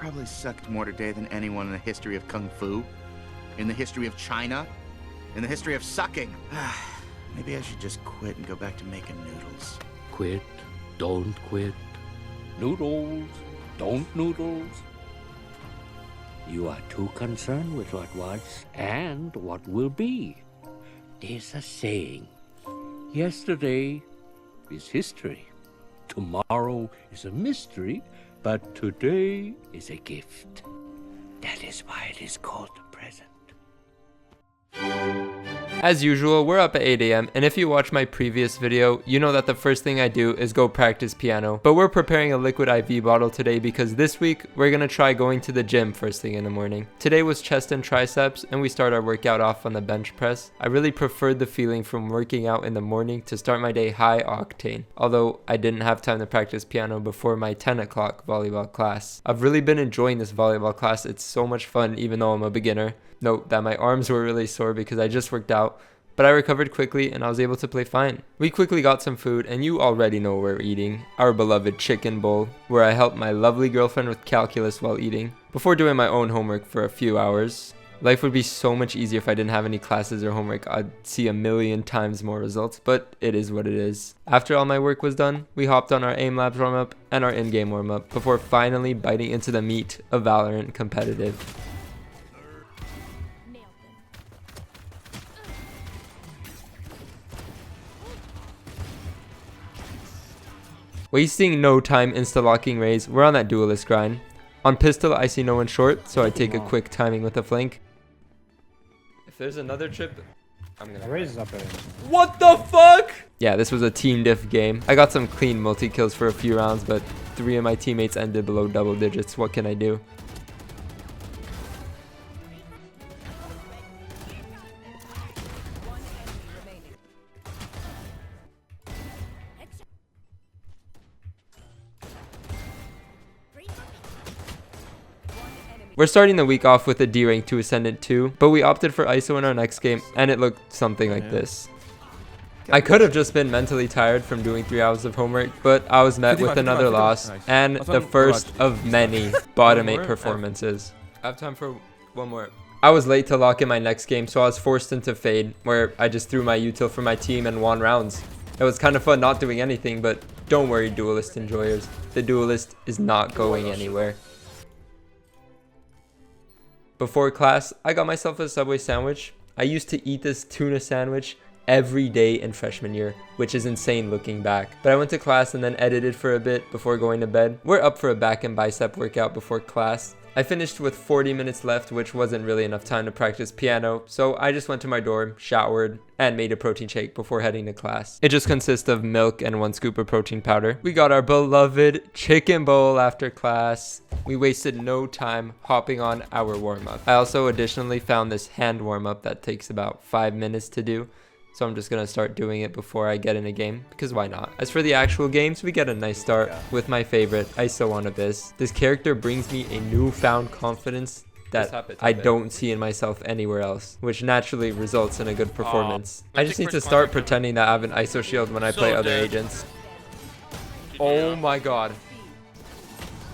probably sucked more today than anyone in the history of Kung Fu, in the history of China, in the history of sucking. Maybe I should just quit and go back to making noodles. Quit, don't quit. Noodles, don't noodles. You are too concerned with what was and what will be. There's a saying, yesterday is history. Tomorrow is a mystery, but today is a gift. That is why it is called the present. As usual, we're up at 8 AM, and if you watch my previous video, you know that the first thing I do is go practice piano. But we're preparing a liquid IV bottle today because this week, we're gonna try going to the gym first thing in the morning. Today was chest and triceps, and we start our workout off on the bench press. I really preferred the feeling from working out in the morning to start my day high octane, although I didn't have time to practice piano before my 10 o'clock volleyball class. I've really been enjoying this volleyball class. It's so much fun even though I'm a beginner. Note that my arms were really sore because I just worked out, but I recovered quickly and I was able to play fine. We quickly got some food, and you already know what we're eating. Our beloved chicken bowl, where I helped my lovely girlfriend with calculus while eating, before doing my own homework for a few hours. Life would be so much easier if I didn't have any classes or homework. I'd see a million times more results, but it is what it is. After all my work was done, we hopped on our aim labs warm-up and our in-game warm-up, before finally biting into the meat of Valorant competitive. Wasting no time insta-locking Raze, we're on that duelist grind. On pistol, I see no one short, so I take a quick timing with a flank. If there's another trip, I'm gonna... Raze is up there. What the fuck? Yeah, this was a team diff game. I got some clean multi-kills for a few rounds, but 3 of my teammates ended below double digits. What can I do? We're starting the week off with a D rank to Ascendant 2, but we opted for ISO in our next game, and it looked something like this. I could have just been mentally tired from doing 3 hours of homework, but I was met with another loss, and the first of many bottom 8 performances. I have time for one more. I was late to lock in my next game, so I was forced into Fade, where I just threw my util for my team and won rounds. It was kind of fun not doing anything, but don't worry, Duelist enjoyers. The Duelist is not going anywhere. Before class, I got myself a Subway sandwich. I used to eat this tuna sandwich every day in freshman year, which is insane looking back. But I went to class and then edited for a bit before going to bed. We're up for a back and bicep workout before class. I finished with 40 minutes left, which wasn't really enough time to practice piano, so I just went to my dorm, showered, and made a protein shake before heading to class. It just consists of milk and 1 scoop of protein powder. We got our beloved chicken bowl after class. We wasted no time hopping on our warm-up. I also additionally found this hand warm-up that takes about 5 minutes to do. So I'm just going to start doing it before I get in a game, because why not? As for the actual games, we get a nice start with my favorite, ISO on Abyss. This character brings me a newfound confidence that I don't see in myself anywhere else, which naturally results in a good performance. I just need to start pretending that I have an ISO shield when I play other agents. Oh my god.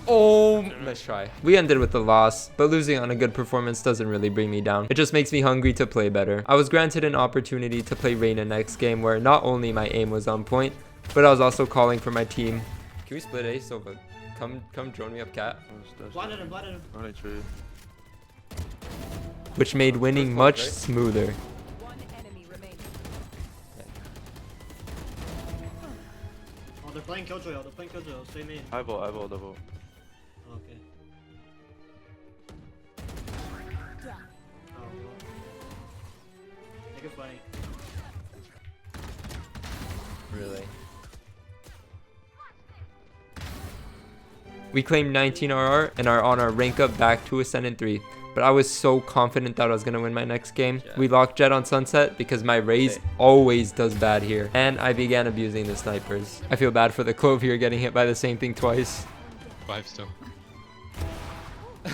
Oh, let's try. We ended with a loss, but losing on a good performance doesn't really bring me down. It just makes me hungry to play better. I was granted an opportunity to play Reyna next game, where not only my aim was on point, but I was also calling for my team. Can we split A, Silva? Come join me up, cat. Blinded him. Which made winning much smoother. Oh, they're playing Killjoy. Stay main. Eyeball, double. Okay. Oh, well. Take a fight. Really? We claimed 19 RR and are on our rank up back to Ascendant 3. But I was so confident that I was going to win my next game. We locked Jet on Sunset because my Raze always does bad here. And I began abusing the snipers. I feel bad for the Clove here getting hit by the same thing twice. 5 still.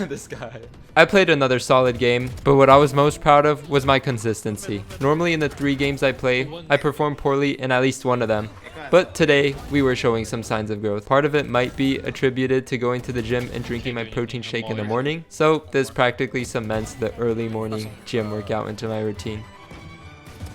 This guy. I played another solid game, but what I was most proud of was my consistency. Normally in the 3 games I play, I perform poorly in at least one of them. But today, we were showing some signs of growth. Part of it might be attributed to going to the gym and drinking my protein shake in the morning, so this practically cements the early morning gym workout into my routine.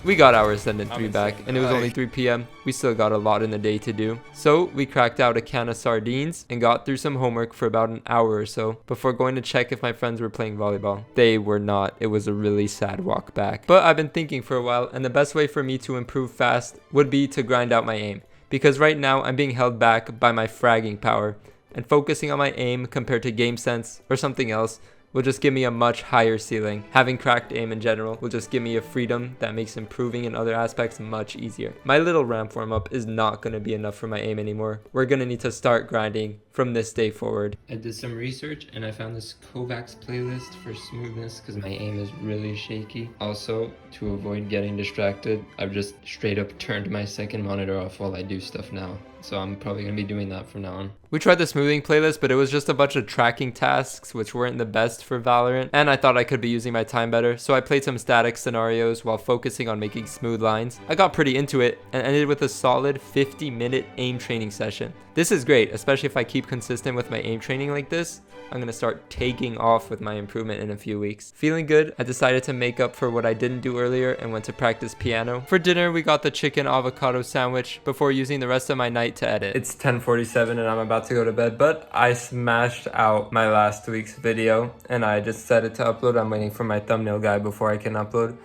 We got our Ascendant 3 back, and it was only 3 p.m. We still got a lot in the day to do. So we cracked out a can of sardines and got through some homework for about an hour or so before going to check if my friends were playing volleyball. They were not. It was a really sad walk back. But I've been thinking for a while, and the best way for me to improve fast would be to grind out my aim. Because right now I'm being held back by my fragging power, and focusing on my aim compared to game sense or something else will just give me a much higher ceiling. Having cracked aim in general will just give me a freedom that makes improving in other aspects much easier. My little ramp warm up is not going to be enough for my aim anymore. We're going to need to start grinding from this day forward. I did some research and I found this Kovacs playlist for smoothness because my aim is really shaky. Also, to avoid getting distracted, I've just straight up turned my second monitor off while I do stuff now. So I'm probably going to be doing that from now on. We tried the smoothing playlist, but it was just a bunch of tracking tasks, which weren't the best for Valorant, and I thought I could be using my time better, so I played some static scenarios while focusing on making smooth lines. I got pretty into it, and ended with a solid 50-minute aim training session. This is great, especially if I keep consistent with my aim training like this. I'm going to start taking off with my improvement in a few weeks. Feeling good, I decided to make up for what I didn't do earlier and went to practice piano. For dinner, we got the chicken avocado sandwich before using the rest of my night to edit. It's 10:47 and I'm about to go to bed, but I smashed out my last week's video and I just set it to upload. I'm waiting for my thumbnail guy before I can upload,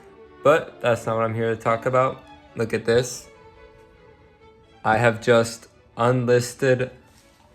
but that's not what I'm here to talk about. Look at this. I have just unlisted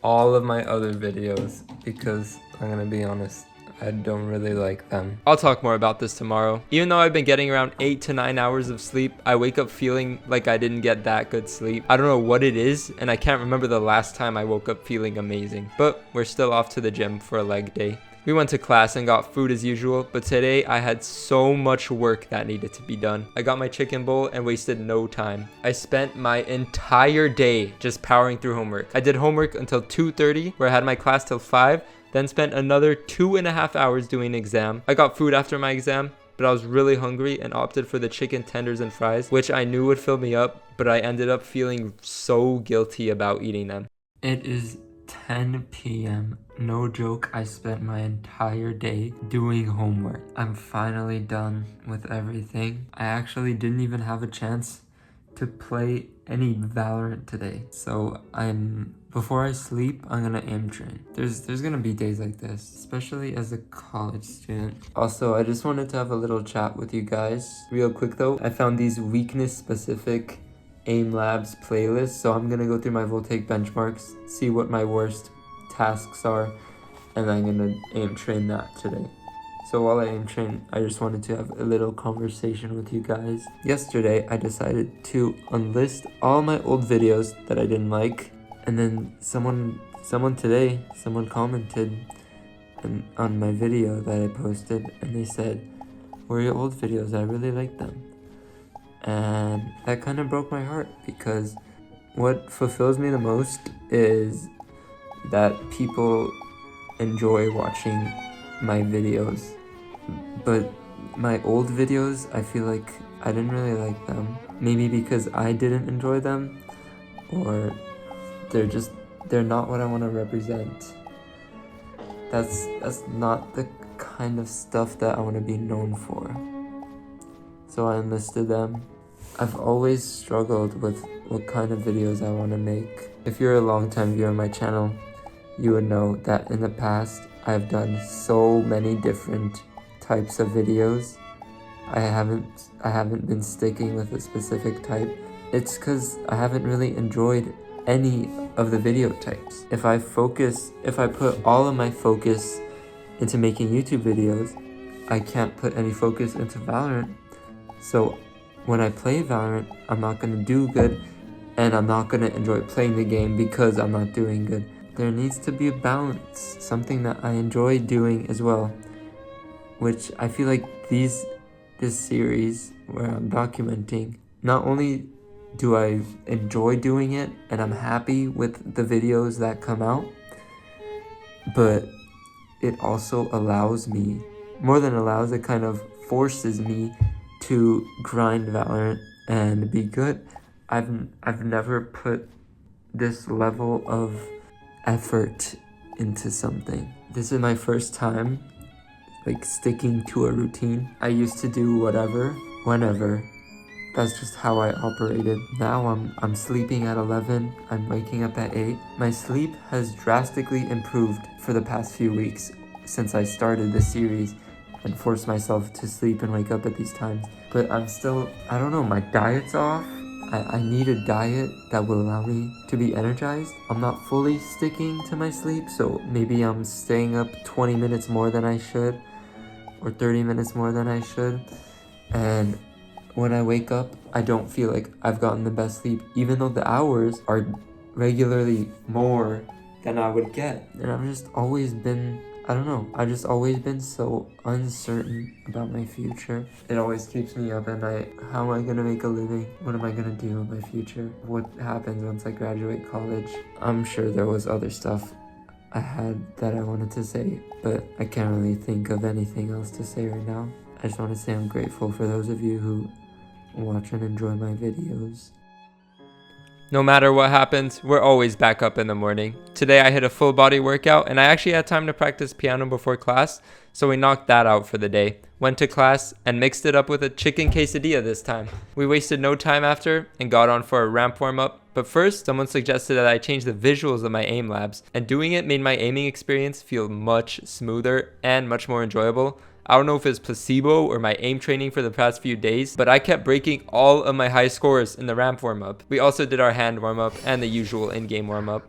all of my other videos because I'm gonna be honest, I don't really like them. I'll talk more about this tomorrow. Even though I've been getting around 8 to 9 hours of sleep, I wake up feeling like I didn't get that good sleep. I don't know what it is, and I can't remember the last time I woke up feeling amazing. But we're still off to the gym for a leg day. We went to class and got food as usual, but today I had so much work that needed to be done. I got my chicken bowl and wasted no time. I spent my entire day just powering through homework. I did homework until 2:30, where I had my class till 5, then spent another 2.5 hours doing an exam. I got food after my exam, but I was really hungry and opted for the chicken tenders and fries, which I knew would fill me up, but I ended up feeling so guilty about eating them. It is 10 p.m. No joke, I spent my entire day doing homework. I'm finally done with everything. I actually didn't even have a chance to play any Valorant today. So before I sleep, I'm gonna aim train. There's gonna be days like this, especially as a college student. Also, I just wanted to have a little chat with you guys. Real quick though, I found these weakness specific aim labs playlists, so I'm gonna go through my Voltaic benchmarks, see what my worst tasks are, and I'm gonna aim train that today. So while I aim train, I just wanted to have a little conversation with you guys. Yesterday, I decided to unlist all my old videos that I didn't like, and then someone commented on my video that I posted, and they said, "Where are your old videos? I really like them." And that kind of broke my heart, because what fulfills me the most is that people enjoy watching my videos. But my old videos, I feel like I didn't really like them. Maybe because I didn't enjoy them, or they're not what I want to represent. That's not the kind of stuff that I want to be known for. So I enlisted them. I've always struggled with what kind of videos I want to make. If you're a long-time viewer of my channel, you would know that in the past, I've done so many different types of videos. I haven't been sticking with a specific type. It's because I haven't really enjoyed any of the video types. If I put all of my focus into making YouTube videos, I can't put any focus into Valorant. So when I play Valorant, I'm not going to do good, and I'm not going to enjoy playing the game because I'm not doing good. There needs to be a balance, something that I enjoy doing as well, which I feel like this series where I'm documenting, not only do I enjoy doing it and I'm happy with the videos that come out, but it also allows me, more than allows, it kind of forces me to grind Valorant and be good. I've never put this level of effort into something. This is my first time like sticking to a routine. I used to do whatever, whenever. That's just how I operated. Now I'm sleeping at 11, I'm waking up at 8. My sleep has drastically improved for the past few weeks since I started this series and forced myself to sleep and wake up at these times. But I'm still, I don't know, my diet's off. I need a diet that will allow me to be energized. I'm not fully sticking to my sleep, so maybe I'm staying up 20 minutes more than I should, or 30 minutes more than I should. And when I wake up, I don't feel like I've gotten the best sleep, even though the hours are regularly more than I would get. And I've just always been, I don't know, I've just always been so uncertain about my future. It always keeps me up at night. How am I gonna make a living? What am I gonna do in my future? What happens once I graduate college? I'm sure there was other stuff I had that I wanted to say, but I can't really think of anything else to say right now. I just want to say I'm grateful for those of you who watch and enjoy my videos. No matter what happens, we're always back up in the morning. Today I hit a full body workout and I actually had time to practice piano before class, so we knocked that out for the day. Went to class and mixed it up with a chicken quesadilla this time. We wasted no time after and got on for a ramp warm up, but first someone suggested that I change the visuals of my aim labs, and doing it made my aiming experience feel much smoother and much more enjoyable. I don't know if it's placebo or my aim training for the past few days, but I kept breaking all of my high scores in the ramp warm-up. We also did our hand warm-up and the usual in-game warm-up.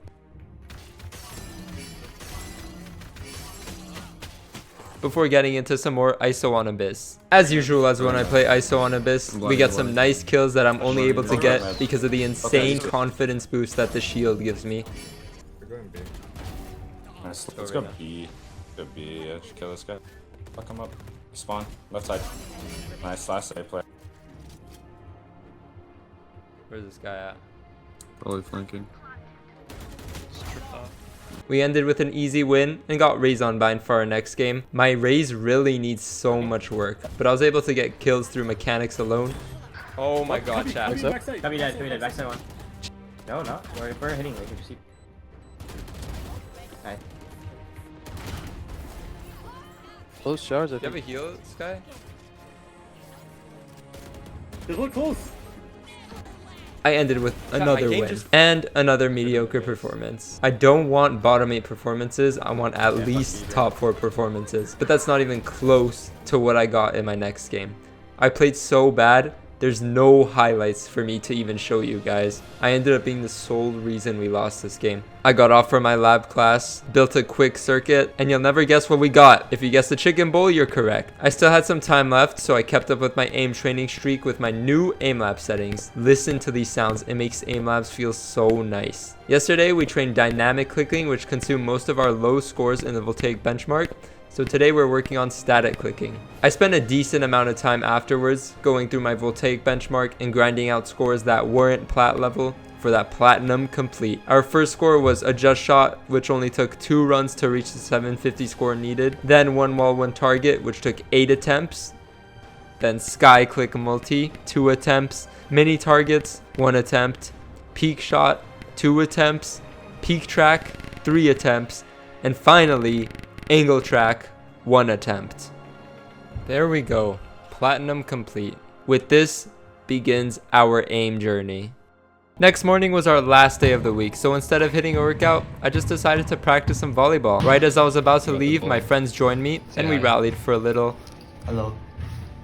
Before getting into some more ISO on Abyss. As usual, as when I play ISO on Abyss, we get some nice kills that I'm only able to get because of the insane confidence boost that the shield gives me. We're going B. Nice. Let's go B. Go B. Yeah, just kill this guy. Fuck him up. Spawn. Left side. Nice. Last side play. Where's this guy at? Probably flanking. We ended with an easy win and got Raze on bind for our next game. My Raze really needs so much work, but I was able to get kills through mechanics alone. Oh my god, chat. Copy dead, backside one. No, no. We're hitting like you see. Hi. Close showers, I Do you think. have a heal, Sky? There's one close. I ended with another win and another mediocre performance. I don't want bottom 8 performances, I want at least top 4 performances, but that's not even close to what I got in my next game. I played so bad, there's no highlights for me to even show you guys. I ended up being the sole reason we lost this game. I got off from my lab class, built a quick circuit, and you'll never guess what we got. If you guessed the chicken bowl, you're correct. I still had some time left, so I kept up with my aim training streak with my new aim lab settings. Listen to these sounds, it makes aim labs feel so nice. Yesterday, we trained dynamic clicking, which consumed most of our low scores in the voltaic benchmark. So today we're working on static clicking. I spent a decent amount of time afterwards going through my voltaic benchmark and grinding out scores that weren't plat level for that platinum complete. Our first score was a just shot, which only took 2 runs to reach the 750 score needed. Then one wall, one target, which took 8 attempts. Then sky click multi, 2 attempts. Mini targets, 1 attempt. Peak shot, 2 attempts. Peak track, 3 attempts. And finally, angle track, 1 attempt. There we go, platinum complete. With this begins our aim journey. Next morning was our last day of the week, so instead of hitting a workout, I just decided to practice some volleyball. Right as I was about to leave, my friends joined me and we rallied for a little. Hello.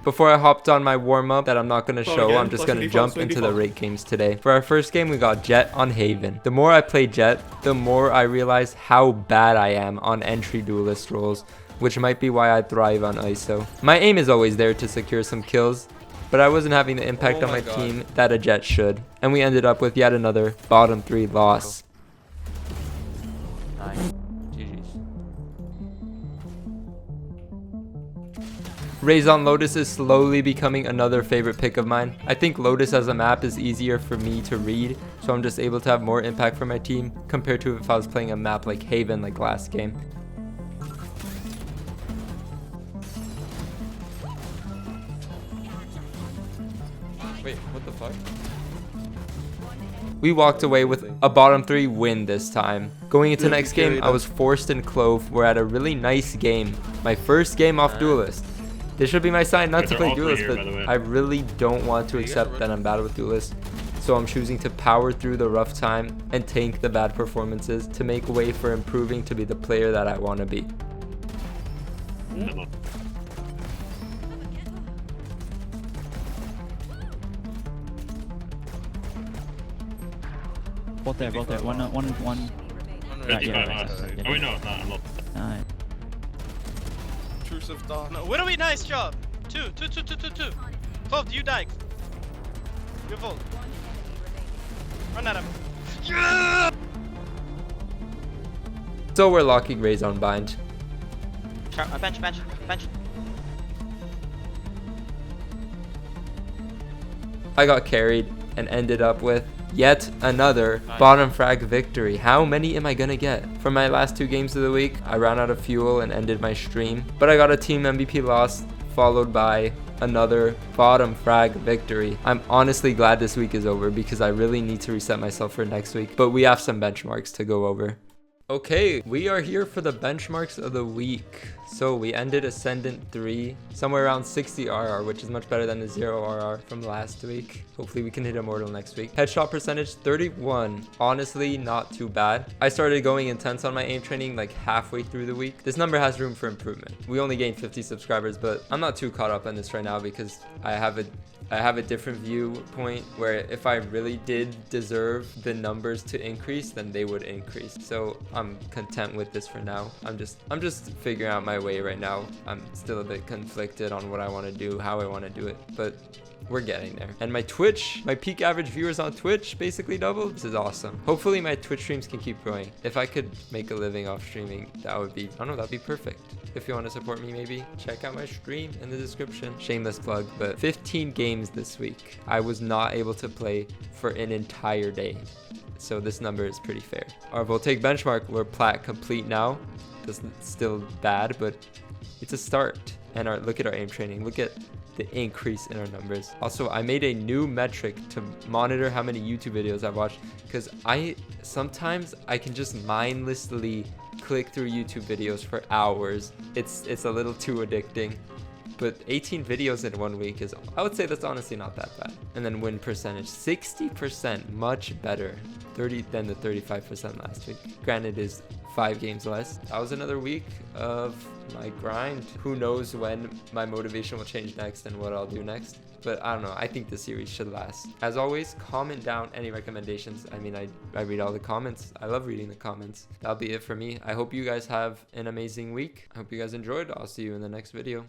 Before I hopped on my warm-up that I'm not going to show, I'm just going to jump into the rate games today. For our first game, we got Jett on Haven. The more I play Jett, the more I realize how bad I am on entry duelist roles, which might be why I thrive on ISO. My aim is always there to secure some kills, but I wasn't having the impact on my team that a Jett should, and we ended up with yet another bottom 3 loss. Nice. Raze on Lotus is slowly becoming another favorite pick of mine. I think Lotus as a map is easier for me to read, so I'm just able to have more impact for my team compared to if I was playing a map like Haven like last game. Wait, what the fuck? We walked away with a bottom 3 win this time. Going into next game, I was forced and Clove were at a really nice game. My first game off Duelist. This should be my sign not to play Duelist, but I really don't want to accept that I'm bad with Duelist. So I'm choosing to power through the rough time and tank the bad performances to make way for improving to be the player that I want to be. Both there. One. Right, yeah. Oh, wait, no, I'm not. Alright. Intrusive dog. No, wait a minute, nice job. Two. Clove, you die. You're full. Run at him. Yeah! So we're locking Raze on bind. Bench. I got carried and ended up with yet another bottom frag victory. How many am I gonna get? For my last 2 games of the week, I ran out of fuel and ended my stream, but I got a team MVP loss followed by another bottom frag victory. I'm honestly glad this week is over because I really need to reset myself for next week, but we have some benchmarks to go over. Okay, we are here for the benchmarks of the week. So we ended Ascendant 3, somewhere around 60 RR, which is much better than the 0 RR from last week. Hopefully we can hit Immortal next week. Headshot percentage 31, honestly not too bad. I started going intense on my aim training like halfway through the week. This number has room for improvement. We only gained 50 subscribers, but I'm not too caught up on this right now because I have a different viewpoint where if I really did deserve the numbers to increase, then they would increase. So I'm content with this for now. I'm just figuring out my way right now. I'm still a bit conflicted on what I want to do, how I want to do it, but we're getting there. And my Twitch, my peak average viewers on Twitch basically doubled. This is awesome. Hopefully my Twitch streams can keep growing. If I could make a living off streaming, that would be, I don't know, that'd be perfect. If you want to support me, maybe check out my stream in the description. Shameless plug, but 15 games this week. I was not able to play for an entire day. So this number is pretty fair. Our Voltaic benchmark, we're plat complete now. This is still bad, but it's a start. And look at our aim training. Look at the increase in our numbers. Also, I made a new metric to monitor how many YouTube videos I've watched because sometimes I can just mindlessly click through YouTube videos for hours. It's a little too addicting. But 18 videos in 1 week is, I would say that's honestly not that bad. And then win percentage, 60%, much better than the 35% last week. Granted, is 5 games less. That was another week of my grind. Who knows when my motivation will change next and what I'll do next. But I don't know, I think the series should last. As always, comment down any recommendations. I mean, I read all the comments. I love reading the comments. That'll be it for me. I hope you guys have an amazing week. I hope you guys enjoyed. I'll see you in the next video.